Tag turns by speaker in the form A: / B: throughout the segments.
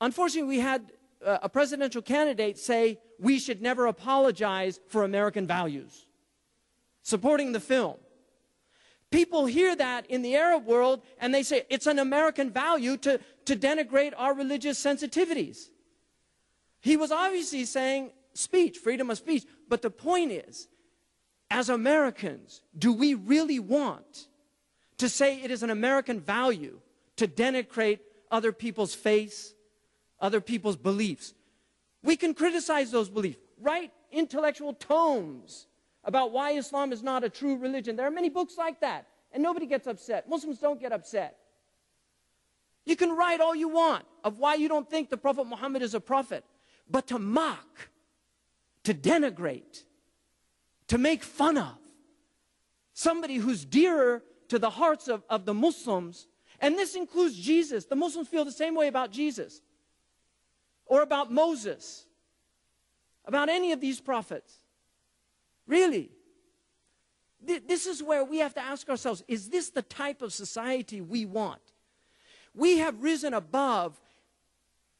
A: Unfortunately, we had a presidential candidate say we should never apologize for American values, supporting the film. People hear that in the Arab world and they say it's an American value to denigrate our religious sensitivities. He was obviously saying speech, freedom of speech. But the point is, as Americans, do we really want to say it is an American value to denigrate other people's faiths, other people's beliefs? We can criticize those beliefs, write intellectual tomes about why Islam is not a true religion. There are many books like that, and nobody gets upset. Muslims don't get upset. You can write all you want of why you don't think the Prophet Muhammad is a prophet, but to mock, to denigrate, to make fun of somebody who's dearer to the hearts of the Muslims, and this includes Jesus. The Muslims feel the same way about Jesus, or about Moses, about any of these prophets. Really, this is where we have to ask ourselves, is this the type of society we want? We have risen above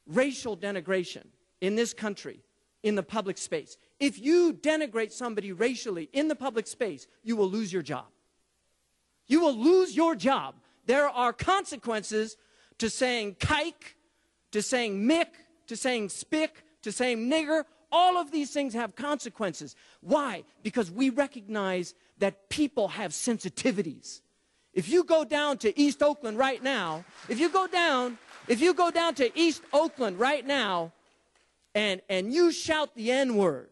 A: racial denigration in this country, in the public space. If you denigrate somebody racially in the public space, you will lose your job. You will lose your job. There are consequences to saying kike, to saying mick, to saying spick, to saying nigger. All of these things have consequences. Why? Because we recognize that people have sensitivities. If you go down to East Oakland right now, if you go down to East Oakland right now and you shout the N-word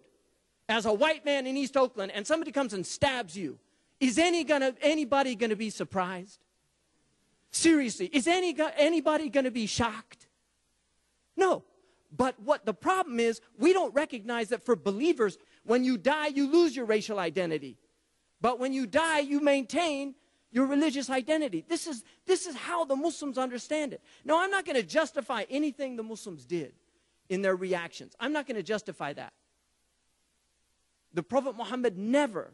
A: as a white man in East Oakland and somebody comes and stabs you, is anybody going to be surprised? Seriously, is anybody going to be shocked? No. But what the problem is, we don't recognize that for believers, when you die, you lose your racial identity. But when you die, you maintain your religious identity. This is how the Muslims understand it. Now, I'm not going to justify anything the Muslims did in their reactions. I'm not going to justify that. The Prophet Muhammad never,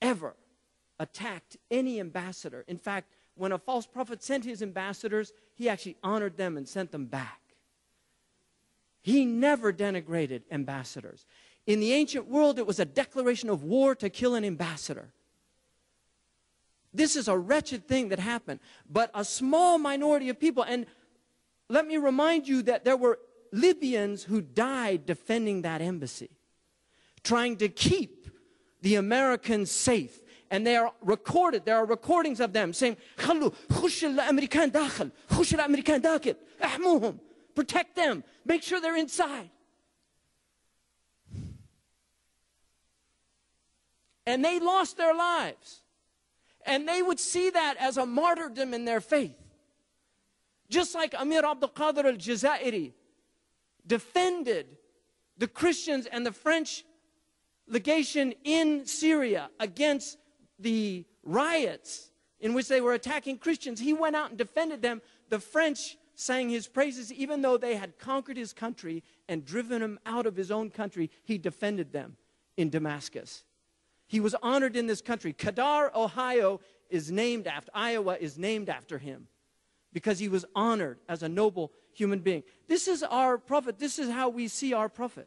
A: ever attacked any ambassador. In fact, when a false prophet sent his ambassadors, he actually honored them and sent them back. He never denigrated ambassadors. In the ancient world, it was a declaration of war to kill an ambassador. This is a wretched thing that happened. But a small minority of people, and let me remind you that there were Libyans who died defending that embassy, trying to keep the Americans safe. And they are recorded. There are recordings of them saying, protect them. Make sure they're inside. And they lost their lives. And they would see that as a martyrdom in their faith. Just like Amir Abdul Qadir al-Jazairi defended the Christians and the French legation in Syria against the riots in which they were attacking Christians. He went out and defended them. The French sang his praises. Even though they had conquered his country and driven him out of his own country, he defended them in Damascus. He was honored in this country. Kadar, Ohio is named after, Iowa is named after him because he was honored as a noble human being. This is our prophet. This is how we see our prophet.